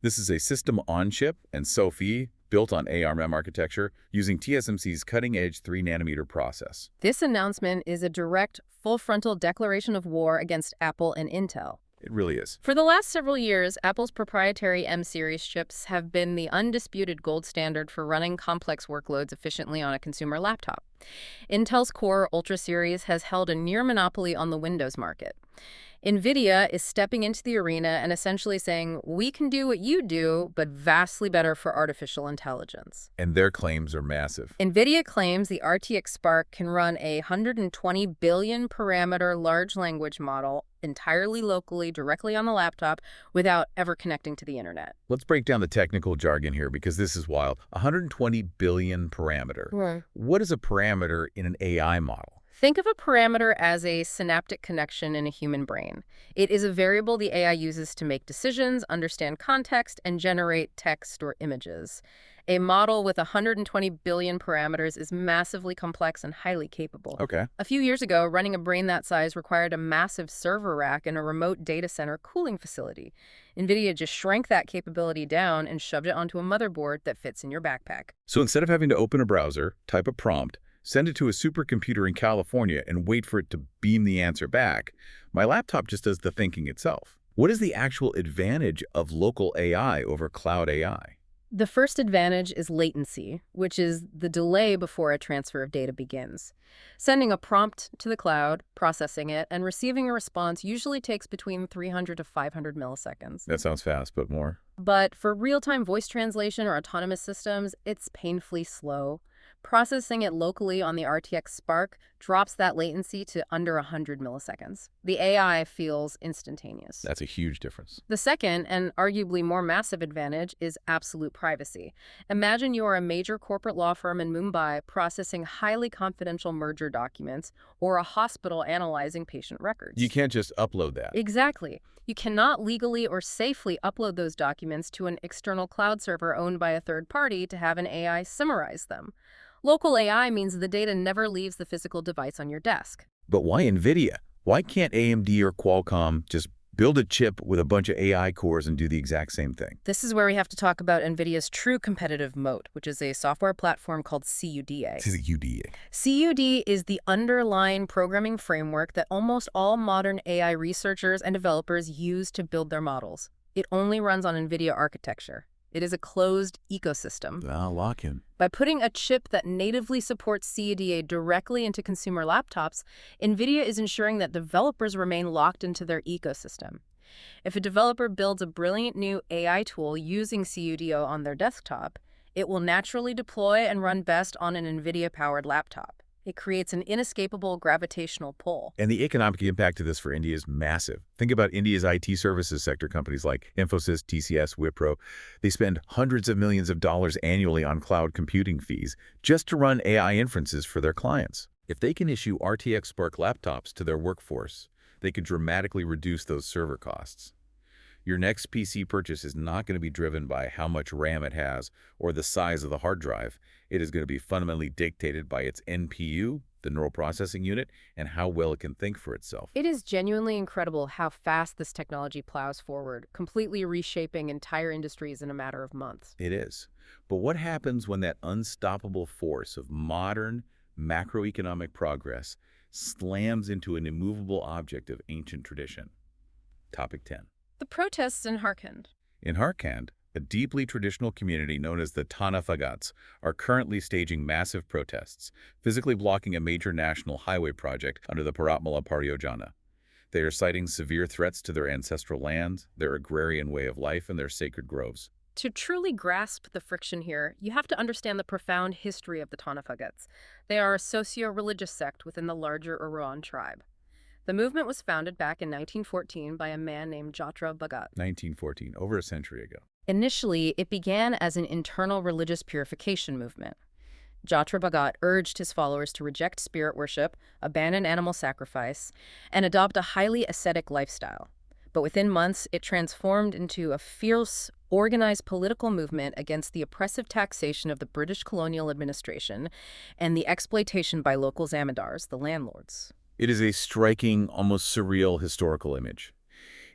This is a system-on-chip and SoFi built on ARM architecture using TSMC's cutting-edge 3-nanometer process. This announcement is a direct, full-frontal declaration of war against Apple and Intel. It really is. For the last several years, Apple's proprietary M-series chips have been the undisputed gold standard for running complex workloads efficiently on a consumer laptop. Intel's Core Ultra series has held a near monopoly on the Windows market. Nvidia is stepping into the arena and essentially saying, we can do what you do, but vastly better for artificial intelligence. And their claims are massive. Nvidia claims the RTX Spark can run a 120 billion parameter large language model entirely locally, directly on the laptop, without ever connecting to the internet. Let's break down the technical jargon here because this is wild. 120 billion parameter. Right. What is a parameter in an AI model? Think of a parameter as a synaptic connection in a human brain. It is a variable the AI uses to make decisions, understand context, and generate text or images. A model with 120 billion parameters is massively complex and highly capable. Okay. A few years ago, running a brain that size required a massive server rack in a remote data center cooling facility. Nvidia just shrank that capability down and shoved it onto a motherboard that fits in your backpack. So instead of having to open a browser, type a prompt, send it to a supercomputer in California, and wait for it to beam the answer back, my laptop just does the thinking itself. What is the actual advantage of local AI over cloud AI? The first advantage is latency, which is the delay before a transfer of data begins. Sending a prompt to the cloud, processing it, and receiving a response usually takes between 300 to 500 milliseconds. That sounds fast, but more. But for real-time voice translation or autonomous systems, it's painfully slow. Processing it locally on the RTX Spark drops that latency to under 100 milliseconds. The AI feels instantaneous. That's a huge difference. The second, and arguably more massive advantage, is absolute privacy. Imagine you are a major corporate law firm in Mumbai processing highly confidential merger documents or a hospital analyzing patient records. You can't just upload that. Exactly. You cannot legally or safely upload those documents to an external cloud server owned by a third party to have an AI summarize them. Local AI means the data never leaves the physical device on your desk. But why Nvidia? Why can't AMD or Qualcomm just build a chip with a bunch of AI cores and do the exact same thing. This is where we have to talk about Nvidia's true competitive moat, which is a software platform called CUDA. This is UDA. CUD is the underlying programming framework that almost all modern AI researchers and developers use to build their models. It only runs on Nvidia architecture. It is a closed ecosystem. I'll lock in. By putting a chip that natively supports CUDA directly into consumer laptops, Nvidia is ensuring that developers remain locked into their ecosystem. If a developer builds a brilliant new AI tool using CUDA on their desktop, it will naturally deploy and run best on an Nvidia-powered laptop. It creates an inescapable gravitational pull. And the economic impact of this for India is massive. Think about India's IT services sector companies like Infosys, TCS, Wipro. They spend hundreds of millions of dollars annually on cloud computing fees just to run AI inferences for their clients. If they can issue RTX Spark laptops to their workforce, they could dramatically reduce those server costs. Your next PC purchase is not going to be driven by how much RAM it has or the size of the hard drive. It is going to be fundamentally dictated by its NPU, the neural processing unit, and how well it can think for itself. It is genuinely incredible how fast this technology plows forward, completely reshaping entire industries in a matter of months. It is. But what happens when that unstoppable force of modern macroeconomic progress slams into an immovable object of ancient tradition? Topic 10. The protests in Jharkhand. In Jharkhand, a deeply traditional community known as the Tana Bhagats are currently staging massive protests, physically blocking a major national highway project under the Paratmala Pariyojana. They are citing severe threats to their ancestral lands, their agrarian way of life, and their sacred groves. To truly grasp the friction here, you have to understand the profound history of the Tana Bhagats. They are a socio-religious sect within the larger Uran tribe. The movement was founded back in 1914 by a man named Jatra Bhagat. 1914, over a century ago. Initially, it began as an internal religious purification movement. Jatra Bhagat urged his followers to reject spirit worship, abandon animal sacrifice, and adopt a highly ascetic lifestyle. But within months, it transformed into a fierce, organized political movement against the oppressive taxation of the British colonial administration and the exploitation by local zamindars, the landlords. It is a striking, almost surreal historical image.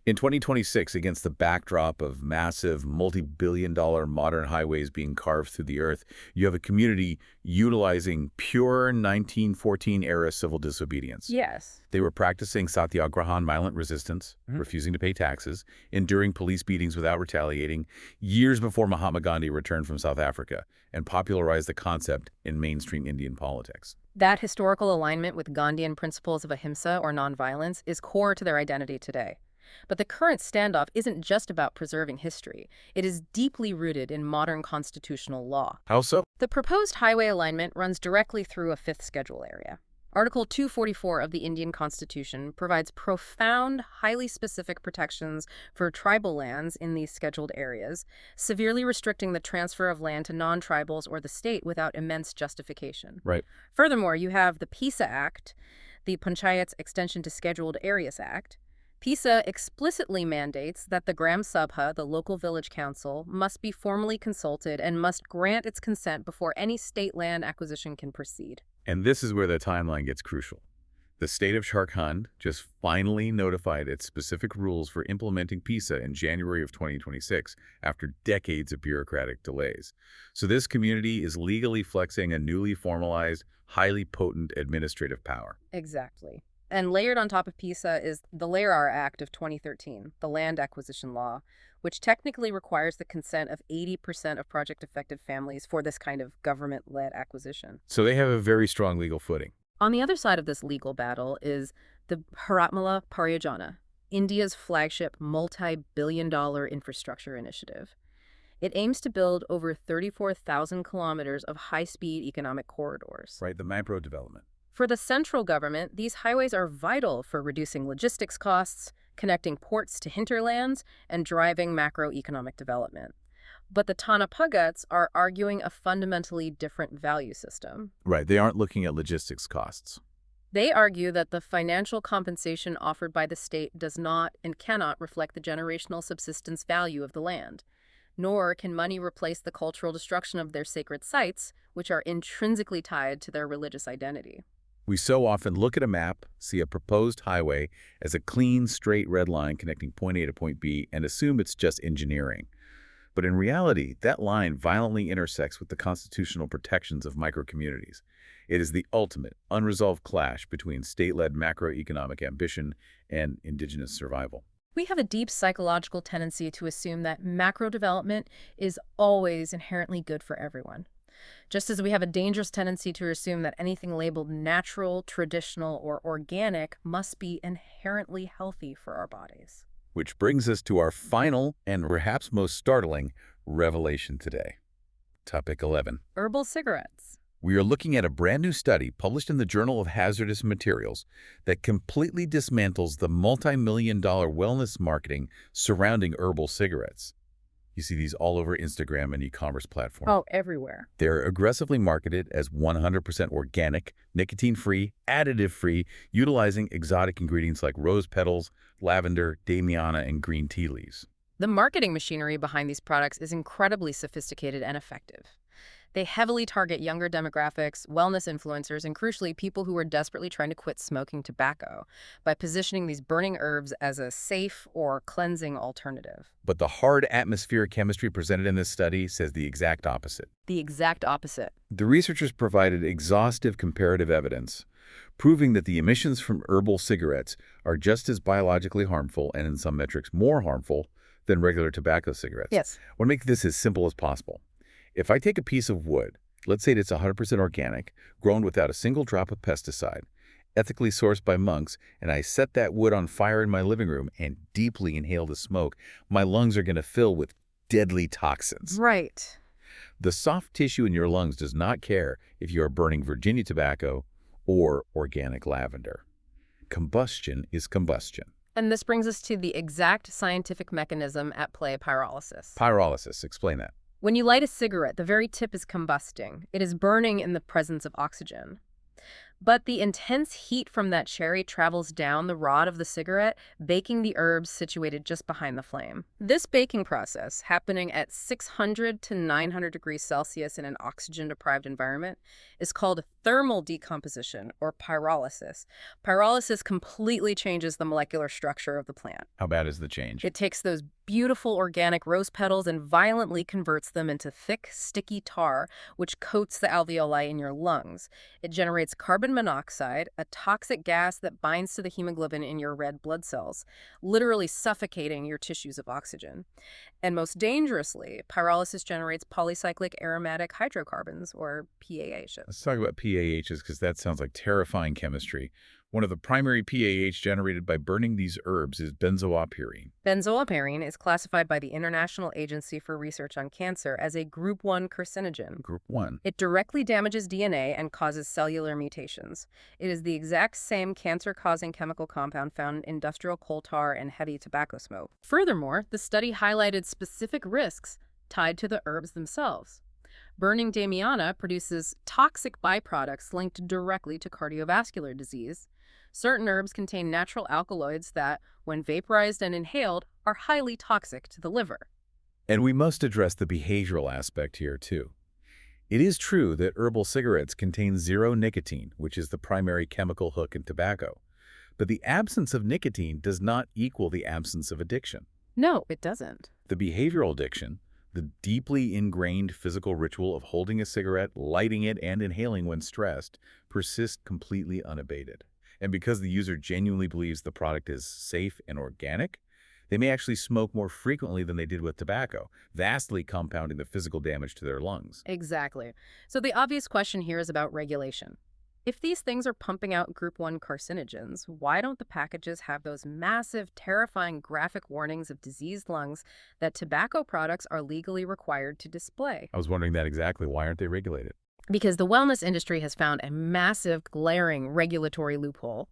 In 2026, against the backdrop of massive, multi-billion-dollar modern highways being carved through the earth, you have a community utilizing pure 1914-era civil disobedience. Yes. They were practicing satyagraha, violent resistance, refusing to pay taxes, enduring police beatings without retaliating, years before Mahatma Gandhi returned from South Africa and popularized the concept in mainstream Indian politics. That historical alignment with Gandhian principles of ahimsa or nonviolence is core to their identity today. But the current standoff isn't just about preserving history. It is deeply rooted in modern constitutional law. How so? The proposed highway alignment runs directly through a fifth schedule area. Article 244 of the Indian Constitution provides profound, highly specific protections for tribal lands in these scheduled areas, severely restricting the transfer of land to non-tribals or the state without immense justification. Right. Furthermore, you have the PISA Act, the Panchayat's Extension to Scheduled Areas Act. PISA explicitly mandates that the Gram Sabha, the local village council, must be formally consulted and must grant its consent before any state land acquisition can proceed. And this is where the timeline gets crucial. The state of Jharkhand just finally notified its specific rules for implementing PISA in January of 2026 after decades of bureaucratic delays. So this community is legally flexing a newly formalized, highly potent administrative power. Exactly. And layered on top of PISA is the LARR Act of 2013, the land acquisition law, which technically requires the consent of 80% of project-affected families for this kind of government-led acquisition. So they have a very strong legal footing. On the other side of this legal battle is the Paratmala Pariyojana, India's flagship multi-billion-dollar infrastructure initiative. It aims to build over 34,000 kilometers of high-speed economic corridors. Right, the macro development. For the central government, these highways are vital for reducing logistics costs, connecting ports to hinterlands, and driving macroeconomic development. But the Tana Bhagats are arguing a fundamentally different value system. Right, they aren't looking at logistics costs. They argue that the financial compensation offered by the state does not and cannot reflect the generational subsistence value of the land, nor can money replace the cultural destruction of their sacred sites, which are intrinsically tied to their religious identity. We so often look at a map, see a proposed highway as a clean, straight red line connecting point A to point B, and assume it's just engineering. But in reality, that line violently intersects with the constitutional protections of microcommunities. It is the ultimate, unresolved clash between state-led macroeconomic ambition and indigenous survival. We have a deep psychological tendency to assume that macro development is always inherently good for everyone. Just as we have a dangerous tendency to assume that anything labeled natural, traditional, or organic must be inherently healthy for our bodies. Which brings us to our final and perhaps most startling revelation today. Topic 11. Herbal cigarettes. We are looking at a brand new study published in the Journal of Hazardous Materials that completely dismantles the multi-million-dollar wellness marketing surrounding herbal cigarettes. You see these all over Instagram and e-commerce platforms. Oh, everywhere. They're aggressively marketed as 100% organic, nicotine-free, additive-free, utilizing exotic ingredients like rose petals, lavender, damiana, and green tea leaves. The marketing machinery behind these products is incredibly sophisticated and effective. They heavily target younger demographics, wellness influencers, and crucially, people who are desperately trying to quit smoking tobacco by positioning these burning herbs as a safe or cleansing alternative. But the hard atmospheric chemistry presented in this study says the exact opposite. The exact opposite. The researchers provided exhaustive comparative evidence, proving that the emissions from herbal cigarettes are just as biologically harmful and in some metrics more harmful than regular tobacco cigarettes. Yes. I want to make this as simple as possible. If I take a piece of wood, let's say it's 100% organic, grown without a single drop of pesticide, ethically sourced by monks, and I set that wood on fire in my living room and deeply inhale the smoke, my lungs are going to fill with deadly toxins. Right. The soft tissue in your lungs does not care if you are burning Virginia tobacco or organic lavender. Combustion is combustion. And this brings us to the exact scientific mechanism at play: pyrolysis. Pyrolysis, explain that. When you light a cigarette, the very tip is combusting. It is burning in the presence of oxygen. But the intense heat from that cherry travels down the rod of the cigarette, baking the herbs situated just behind the flame. This baking process, happening at 600 to 900 degrees Celsius in an oxygen-deprived environment, is called thermal decomposition, or pyrolysis. Pyrolysis completely changes the molecular structure of the plant. How bad is the change? It takes those beautiful organic rose petals and violently converts them into thick, sticky tar, which coats the alveoli in your lungs. It generates carbon monoxide, a toxic gas that binds to the hemoglobin in your red blood cells, literally suffocating your tissues of oxygen. And most dangerously, pyrolysis generates polycyclic aromatic hydrocarbons, or PAHs. Let's talk about PAHs because that sounds like terrifying chemistry. One of the primary PAH generated by burning these herbs is benzoapyrene. Benzoapyrene is classified by the International Agency for Research on Cancer as a Group 1 carcinogen. Group 1. It directly damages DNA and causes cellular mutations. It is the exact same cancer-causing chemical compound found in industrial coal tar and heavy tobacco smoke. Furthermore, the study highlighted specific risks tied to the herbs themselves. Burning damiana produces toxic byproducts linked directly to cardiovascular disease. Certain herbs contain natural alkaloids that, when vaporized and inhaled, are highly toxic to the liver. And we must address the behavioral aspect here, too. It is true that herbal cigarettes contain zero nicotine, which is the primary chemical hook in tobacco. But the absence of nicotine does not equal the absence of addiction. No, it doesn't. The behavioral addiction, the deeply ingrained physical ritual of holding a cigarette, lighting it, and inhaling when stressed, persists completely unabated. And because the user genuinely believes the product is safe and organic, they may actually smoke more frequently than they did with tobacco, vastly compounding the physical damage to their lungs. Exactly. So the obvious question here is about regulation. If these things are pumping out Group 1 carcinogens, why don't the packages have those massive, terrifying graphic warnings of diseased lungs that tobacco products are legally required to display? I was wondering that exactly. Why aren't they regulated? Because the wellness industry has found a massive, glaring regulatory loophole.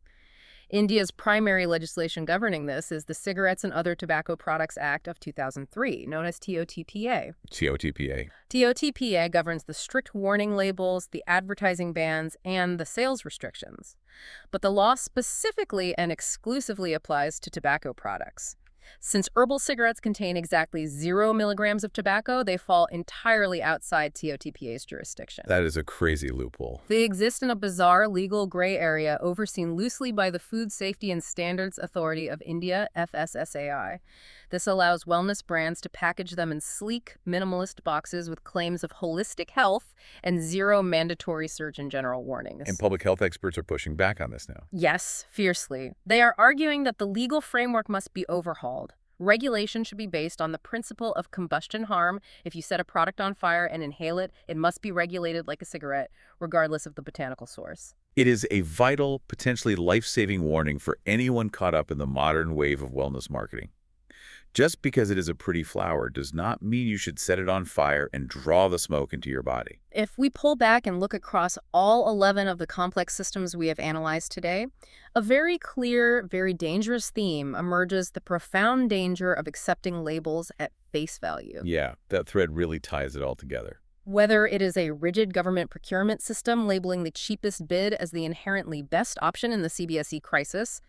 India's primary legislation governing this is the Cigarettes and Other Tobacco Products Act of 2003, known as TOTPA. TOTPA. TOTPA governs the strict warning labels, the advertising bans, and the sales restrictions. But the law specifically and exclusively applies to tobacco products. Since herbal cigarettes contain exactly 0 milligrams of tobacco, they fall entirely outside TOTPA's jurisdiction. That is a crazy loophole. They exist in a bizarre legal gray area overseen loosely by the Food Safety and Standards Authority of India, FSSAI. This allows wellness brands to package them in sleek, minimalist boxes with claims of holistic health and 0 mandatory Surgeon General warnings. And public health experts are pushing back on this now. Yes, fiercely. They are arguing that the legal framework must be overhauled. Regulation should be based on the principle of combustion harm. If you set a product on fire and inhale it, it must be regulated like a cigarette, regardless of the botanical source. It is a vital, potentially life-saving warning for anyone caught up in the modern wave of wellness marketing. Just because it is a pretty flower does not mean you should set it on fire and draw the smoke into your body. If we pull back and look across all 11 of the complex systems we have analyzed today, a very clear, very dangerous theme emerges: the profound danger of accepting labels at face value. Yeah, that thread really ties it all together. Whether it is a rigid government procurement system labeling the cheapest bid as the inherently best option in the CBSE crisis,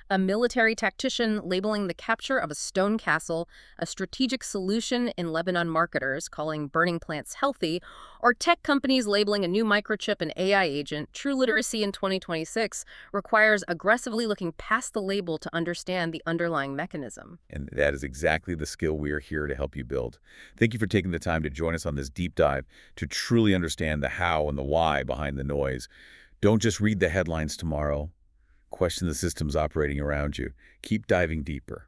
a military tactician labeling the capture of a stone castle a strategic solution in Lebanon marketers calling burning plants healthy, or tech companies labeling a new microchip an AI agent, true literacy in 2026 requires aggressively looking past the label to understand the underlying mechanism. And that is exactly the skill we are here to help you build. Thank you for taking the time to join us on this deep dive to truly understand the how and the why behind the noise. Don't just read the headlines tomorrow. Question the systems operating around you. Keep diving deeper.